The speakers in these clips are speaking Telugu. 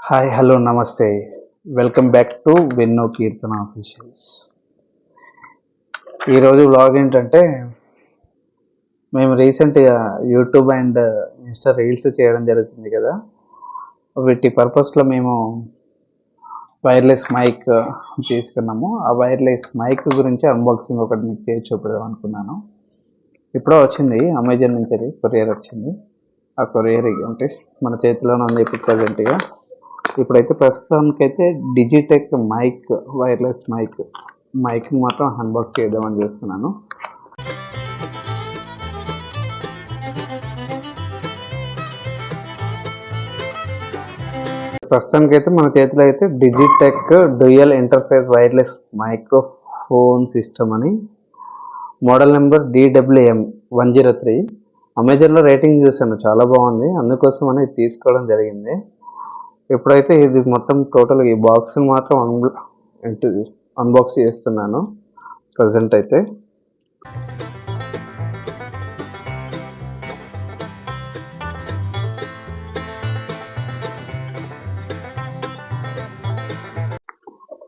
హాయ్ హలో నమస్తే. వెల్కమ్ బ్యాక్ టు వెన్నో కీర్తన ఆఫీషియల్స్. ఈరోజు వ్లాగ్ ఏంటంటే మేము రీసెంట్గా యూట్యూబ్ అండ్ ఇన్స్టా రీల్స్ చేయడం జరుగుతుంది కదా. వీటి పర్పస్లో మేము వైర్లెస్ మైక్ తీసుకున్నాము. ఆ వైర్లెస్ మైక్ గురించి అన్బాక్సింగ్ ఒకటి మీకు చేసి చూపిద్దాం అనుకున్నాను. ఇప్పుడో వచ్చింది అమెజాన్ నుంచి కొరియర్ వచ్చింది. ఆ కొరియర్ అంటే మన చేతిలోనే ఉంది ఇప్పుడు ప్రజెంట్గా. ఇప్పుడైతే ప్రస్తుతానికైతే డిజిటెక్ మైక్ వైర్లెస్ మైక్ మాత్రం అన్బాక్స్ చేద్దామని చేస్తున్నాను. ప్రస్తుతానికైతే మన చేతిలో అయితే Digitek dual interface wireless microphone system అని మోడల్ నెంబర్ DWM103. అమెజాన్లో రేటింగ్ చూశాను, చాలా బాగుంది, అందుకోసం అనేది తీసుకోవడం జరిగింది. ఎప్పుడైతే ఇది మొత్తం టోటల్ ఈ బాక్స్ మాత్రం అన్బాక్స్ చేస్తున్నాను ప్రజెంట్ అయితే.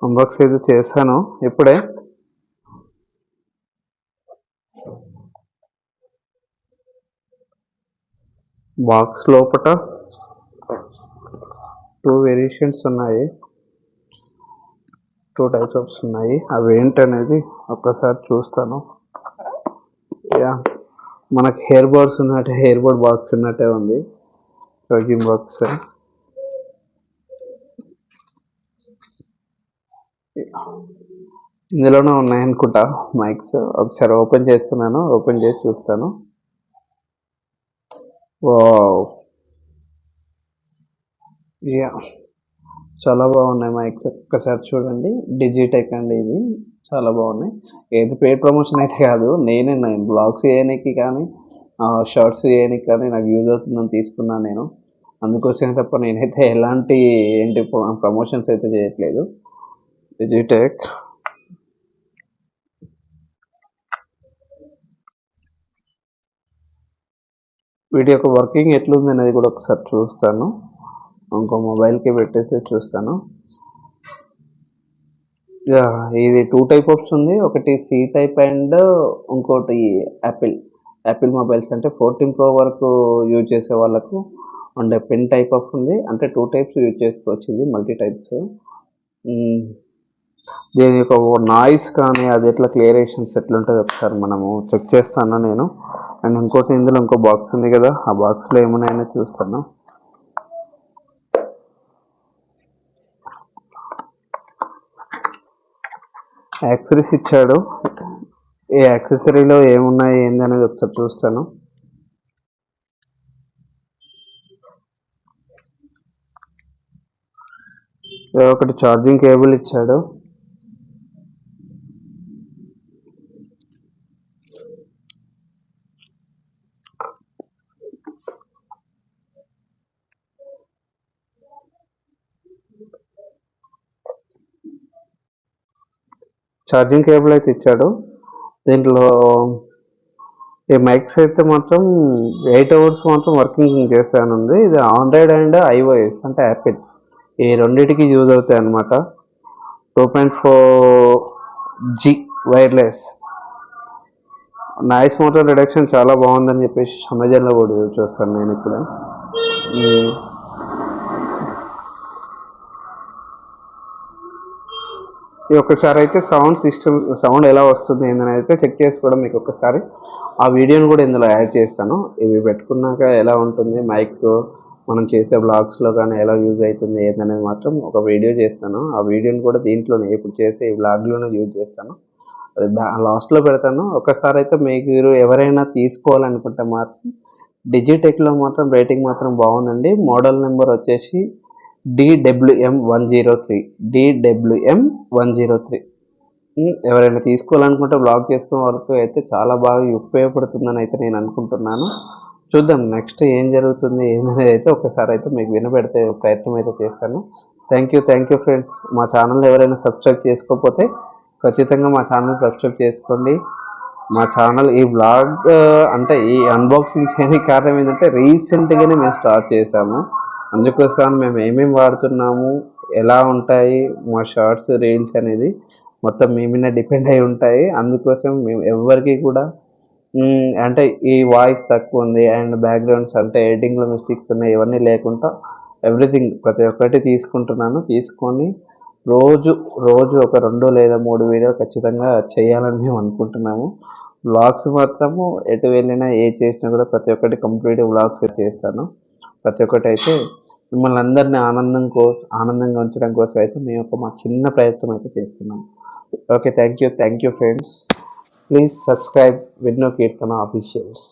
అన్బాక్స్ అయితే చేశాను ఇప్పుడే. బాక్స్ లోపల 2 వేరియేషన్స్ ఉన్నాయి, 2 టైప్స్ ఆఫ్స్ ఉన్నాయి. అవి ఏంటనేది ఒక్కసారి చూస్తాను. మనకి హెయిర్ బడ్ బాక్స్ ఉన్నట్టే ఉంది, ఛార్జింగ్ బాక్స్. ఇందులోనే ఉన్నాయనుకుంటా మైక్స్. ఒకసారి ఓపెన్ చేస్తున్నాను, ఓపెన్ చేసి చూస్తాను. చాలా బాగున్నాయి మైక్స్, ఒక్కసారి చూడండి. డిజిటెక్ అండి, ఇది చాలా బాగున్నాయి. ఏది పెయిడ్ ప్రమోషన్ అయితే కాదు, నేను బ్లాగ్స్ చేయడానికి కానీ షార్ట్స్ చేయడానికి కానీ నాకు యూజ్ అవుతుందని తీసుకున్నాను నేను. అందుకోసమే తప్ప నేనైతే ఎలాంటి ప్రమోషన్స్ అయితే చేయట్లేదు. డిజిటెక్ వీటి యొక్క వర్కింగ్ ఎట్లుంది అనేది కూడా ఒకసారి చూస్తాను. ఇంకో మొబైల్కి పెట్టేసి చూస్తాను. ఇది 2 టైప్ ఆఫ్స్ ఉంది. ఒకటి C టైప్ అండ్ ఇంకోటి యాపిల్ మొబైల్స్ అంటే 14 Pro వరకు యూజ్ చేసే వాళ్ళకు అండ్ పెన్ టైప్ ఆఫ్ ఉంది. అంటే 2 టైప్స్ యూజ్ చేసుకోవచ్చు, ఇది మల్టీ టైప్స్. దీని యొక్క నాయిస్ కానీ అది ఎట్లా క్లియరేషన్స్ ఎట్లుంటుంది ఒకసారి మనము చెక్ చేస్తాను నేను. అండ్ ఇంకోటి ఇందులో ఇంకో బాక్స్ ఉంది కదా, ఆ బాక్స్లో ఏమున్నాయని చూస్తాను. యాక్సెసరీస్ ఇచ్చాడు, ఈ యాక్సెసరీలో ఏమున్నాయి ఏంది అనేది ఒకసారి చూస్తాను. ఒకటి ఛార్జింగ్ కేబుల్ ఇచ్చాడు. ఛార్జింగ్ కేబుల్ అయితే ఇచ్చాడు. దీంట్లో ఈ మైక్స్ అయితే మాత్రం 8 hours మాత్రం వర్కింగ్ చేస్తానుంది. ఇది ఆండ్రాయిడ్ అండ్ iOS అంటే యాపిల్, ఈ రెండింటికి యూజ్ అవుతాయి అన్నమాట. 2.4G wireless. Noise motor reduction చాలా బాగుందని చెప్పేసి అమెజాన్లో కూడా యూజ్ చేస్తాను నేను ఇప్పుడు. ఈ ఒక్కసారి అయితే సౌండ్ ఎలా వస్తుంది ఏందని అయితే చెక్ చేసుకోవడం మీకు ఒక్కసారి ఆ వీడియోని కూడా ఇందులో యాడ్ చేస్తాను. ఇవి పెట్టుకున్నాక ఎలా ఉంటుంది మైక్, మనం చేసే బ్లాగ్స్లో కానీ ఎలా యూజ్ అవుతుంది ఏందనేది మాత్రం ఒక వీడియో చేస్తాను. ఆ వీడియోని కూడా దీంట్లోనే ఇప్పుడు చేసే ఈ బ్లాగ్లోనే యూజ్ చేస్తాను, అది లాస్ట్లో పెడతాను. ఒకసారి అయితే మీరు ఎవరైనా తీసుకోవాలనుకుంటే మాత్రం డిజిటెక్లో మాత్రం రేటింగ్ మాత్రం బాగుందండి. మోడల్ నెంబర్ వచ్చేసి DWM103. ఎవరైనా తీసుకోవాలనుకుంటే బ్లాగ్ చేసుకునే వాళ్ళకు అయితే చాలా బాగా ఉపయోగపడుతుందని అయితే నేను అనుకుంటున్నాను. చూద్దాం నెక్స్ట్ ఏం జరుగుతుంది ఏందనేది అయితే ఒకసారి అయితే మీకు వినబెడితే ప్రయత్నం అయితే చేస్తాను. Thank you friends. మా ఛానల్ ఎవరైనా సబ్స్క్రైబ్ చేసుకోకపోతే ఖచ్చితంగా మా ఛానల్ సబ్స్క్రైబ్ చేసుకోండి. మా ఛానల్ ఈ బ్లాగ్ అంటే ఈ అన్బాక్సింగ్ చేయడానికి కారణం ఏంటంటే రీసెంట్గానే మేము స్టార్ట్ చేసాము. అందుకోసం మేము ఏమేమి వాడుతున్నాము, ఎలా ఉంటాయి మా షార్ట్స్ రీల్స్ అనేది మొత్తం మీ మీద డిపెండ్ అయి ఉంటాయి. అందుకోసం మేము ఎవ్వరికి కూడా అంటే ఈ వాయిస్ తక్కువ ఉంది అండ్ బ్యాక్గ్రౌండ్స్ అంటే ఎడిటింగ్లో మిస్టేక్స్ ఉన్నాయి ఇవన్నీ లేకుండా ఎవ్రీథింగ్ ప్రతి ఒక్కటి తీసుకుంటున్నాను. తీసుకొని రోజు రోజు ఒక 2 లేదా 3 వీడియోలు ఖచ్చితంగా చేయాలని మేము అనుకుంటున్నాము. వ్లాగ్స్ మాత్రము ఎటు వెళ్ళినా ఏ చేసినా కూడా ప్రతి ఒక్కటి కంప్లీట్ వ్లాగ్స్ చేస్తాను. ప్రతి ఒక్కటి అయితే మిమ్మల్ని అందరినీ ఆనందంగా ఉంచడం కోసం అయితే మేము మా చిన్న ప్రయత్నం అయితే చేస్తున్నాం. Okay, thank you friends. Please subscribe Vishnu Keerthana officials.